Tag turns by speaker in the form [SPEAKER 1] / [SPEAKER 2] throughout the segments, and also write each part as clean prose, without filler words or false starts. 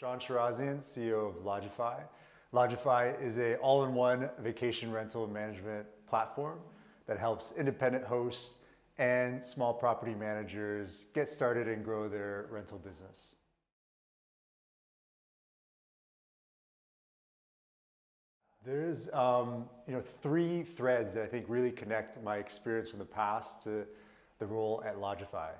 [SPEAKER 1] Shaun Shirazian, CEO of Lodgify. Lodgify is an all-in-one vacation rental management platform that helps independent hosts and small property managers get started and grow their rental business. There's three threads that I think really connect my experience from the past to the role at Lodgify.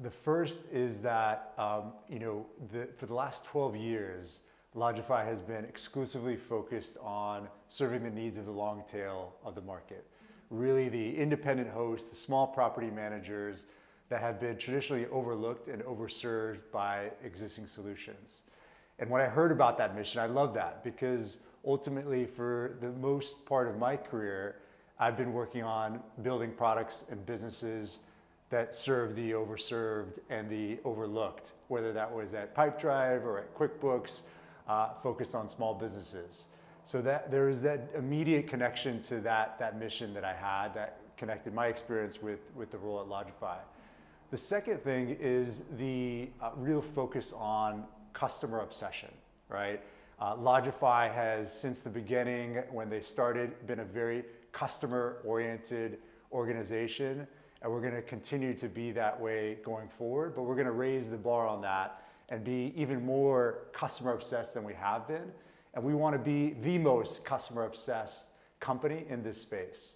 [SPEAKER 1] The first is that for the last 12 years, Lodgify has been exclusively focused on serving the needs of the long tail of the market. Really the independent hosts, the small property managers that have been traditionally overlooked and overserved by existing solutions. And when I heard about that mission, I love that because ultimately for the most part of my career, I've been working on building products and businesses that serve the overserved and the overlooked, whether that was at Pipedrive or at QuickBooks, focused on small businesses. So that there is that immediate connection to that mission that I had that connected my experience with the role at Lodgify. The second thing is the real focus on customer obsession, right? Lodgify has, since the beginning, when they started, been a very customer-oriented organization, and we're going to continue to be that way going forward, but we're going to raise the bar on that and be even more customer-obsessed than we have been. And we want to be the most customer-obsessed company in this space.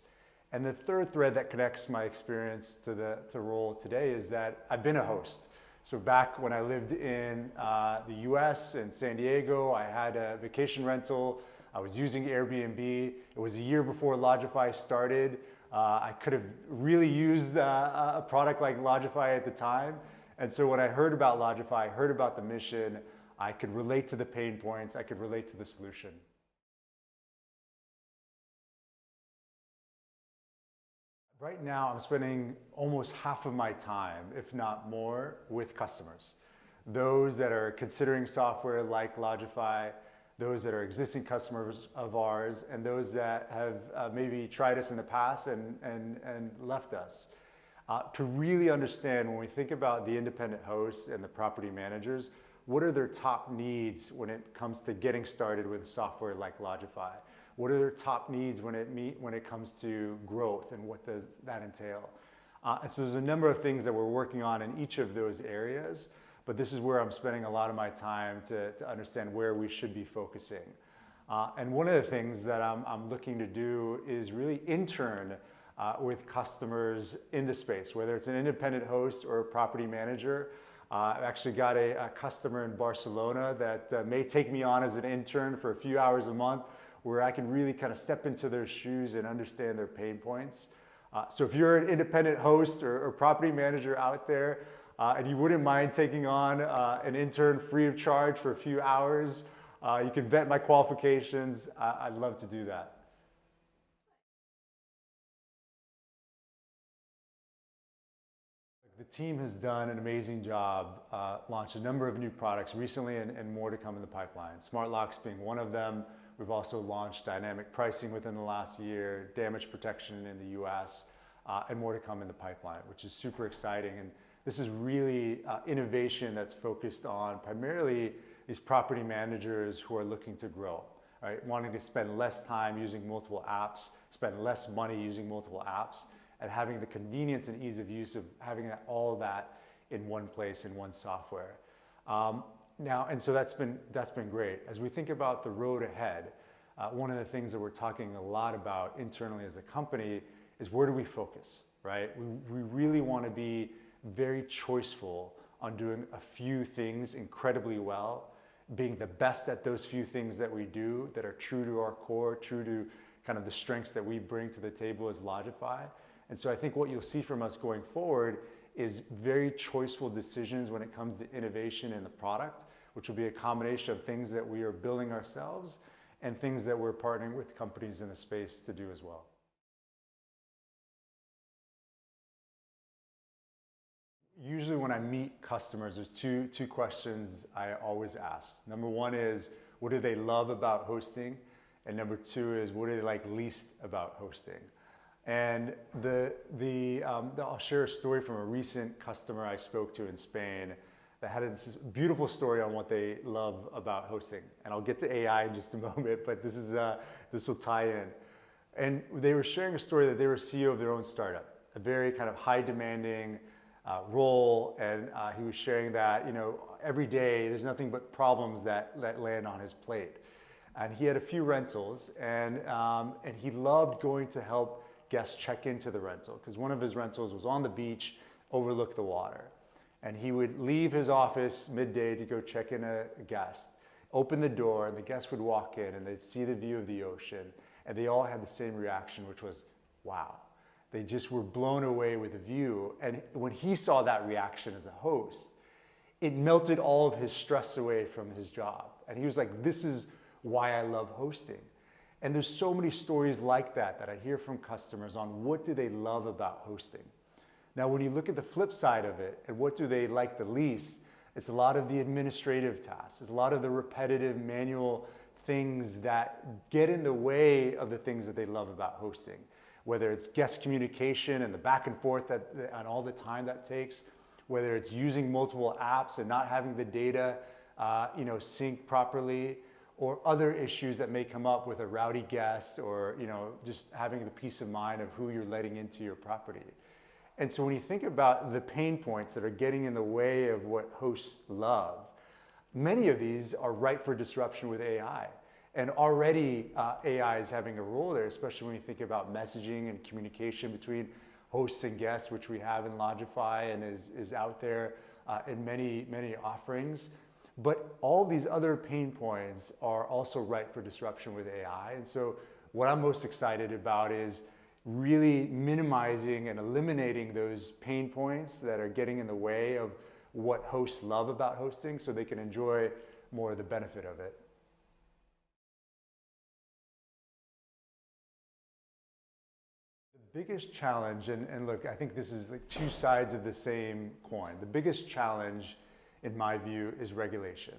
[SPEAKER 1] And the third thread that connects my experience to the role today is that I've been a host. So back when I lived in the US in San Diego, I had a vacation rental. I was using Airbnb. It was a year before Lodgify started. I could have really used a product like Lodgify at the time. And so when I heard about Lodgify, I heard about the mission, I could relate to the pain points, I could relate to the solution. Right now, I'm spending almost half of my time, if not more, with customers. Those that are considering software like Lodgify, those that are existing customers of ours, and those that have maybe tried us in the past and left us. To really understand when we think about the independent hosts and the property managers, what are their top needs when it comes to getting started with software like Lodgify? What are their top needs when it comes to growth, and what does that entail? And so there's a number of things that we're working on in each of those areas, but this is where I'm spending a lot of my time to understand where we should be focusing. And one of the things that I'm looking to do is really intern with customers in the space, whether it's an independent host or a property manager. I've actually got a customer in Barcelona that may take me on as an intern for a few hours a month, where I can really kind of step into their shoes and understand their pain points. So if you're an independent host or property manager out there, and you wouldn't mind taking on an intern free of charge for a few hours, you can vet my qualifications. I'd love to do that. The team has done an amazing job, launched a number of new products recently and more to come in the pipeline. Smart locks being one of them. We've also launched dynamic pricing within the last year, damage protection in the US, and more to come in the pipeline, which is super exciting. And this is really innovation that's focused on primarily these property managers who are looking to grow, right? Wanting to spend less time using multiple apps, spend less money using multiple apps, and having the convenience and ease of use of having all that in one place, in one software. And so that's been great. As we think about the road ahead, one of the things that we're talking a lot about internally as a company is where do we focus, right? We really want to be very choiceful on doing a few things incredibly well, being the best at those few things that we do that are true to our core, true to kind of the strengths that we bring to the table as Lodgify. And so I think what you'll see from us going forward is very choiceful decisions when it comes to innovation in the product, which will be a combination of things that we are building ourselves and things that we're partnering with companies in the space to do as well. Usually when I meet customers, there's two questions I always ask. Number one is, what do they love about hosting? And number two is, what do they like least about hosting? And I'll share a story from a recent customer I spoke to in Spain that had this beautiful story on what they love about hosting. And I'll get to AI in just a moment, but this will tie in. And they were sharing a story that they were CEO of their own startup, a very kind of high demanding role. And he was sharing that, every day there's nothing but problems that land on his plate. And he had a few rentals, and he loved going to help guests check into the rental, because one of his rentals was on the beach, overlooked the water. And he would leave his office midday to go check in a guest, open the door, and the guest would walk in and they'd see the view of the ocean. And they all had the same reaction, which was, wow. They just were blown away with the view. And when he saw that reaction as a host, it melted all of his stress away from his job. And he was like, this is why I love hosting. And there's so many stories like that I hear from customers on what do they love about hosting. Now, when you look at the flip side of it, and what do they like the least, it's a lot of the administrative tasks. It's a lot of the repetitive manual things that get in the way of the things that they love about hosting. Whether it's guest communication and the back and forth and all the time that takes, whether it's using multiple apps and not having the data sync properly, or other issues that may come up with a rowdy guest, or just having the peace of mind of who you're letting into your property. And so when you think about the pain points that are getting in the way of what hosts love, many of these are ripe for disruption with AI. And already AI is having a role there, especially when you think about messaging and communication between hosts and guests, which we have in Lodgify and is out there in many, many offerings. But all these other pain points are also ripe for disruption with AI. And so what I'm most excited about is really minimizing and eliminating those pain points that are getting in the way of what hosts love about hosting, so they can enjoy more of the benefit of it. The biggest challenge, and look, I think this is like two sides of the same coin. The biggest challenge, in my view, is regulation.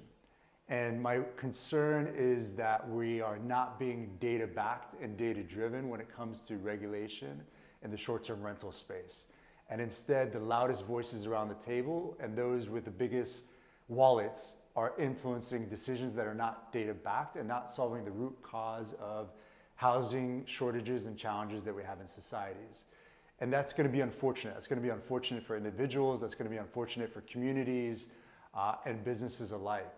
[SPEAKER 1] And my concern is that we are not being data-backed and data-driven when it comes to regulation in the short-term rental space. And instead, the loudest voices around the table and those with the biggest wallets are influencing decisions that are not data-backed and not solving the root cause of housing shortages and challenges that we have in societies. And that's going to be unfortunate. That's going to be unfortunate for individuals. That's going to be unfortunate for communities and businesses alike.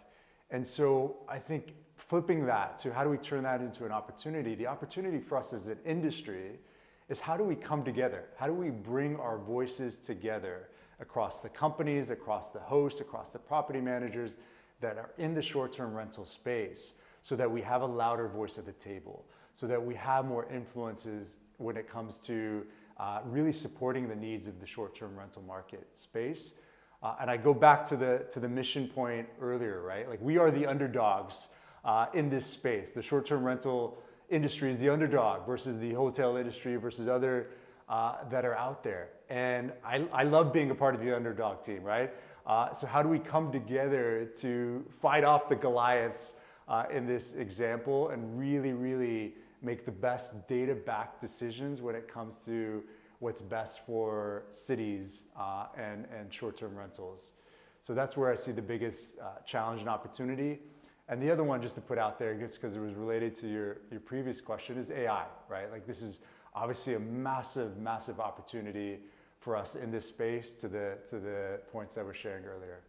[SPEAKER 1] And so I think flipping that to how do we turn that into an opportunity, the opportunity for us as an industry is how do we come together? How do we bring our voices together across the companies, across the hosts, across the property managers that are in the short-term rental space, so that we have a louder voice at the table, so that we have more influences when it comes to really supporting the needs of the short-term rental market space. And I go back to the mission point earlier, right? Like, we are the underdogs in this space. The short-term rental industry is the underdog versus the hotel industry versus other that are out there. And I love being a part of the underdog team, right? So how do we come together to fight off the Goliaths in this example and really, really make the best data-backed decisions when it comes to what's best for cities and short-term rentals. So that's where I see the biggest challenge and opportunity. And the other one, just to put out there, just because it was related to your previous question, is AI, right? Like, this is obviously a massive, massive opportunity for us in this space, to the points that we're sharing earlier.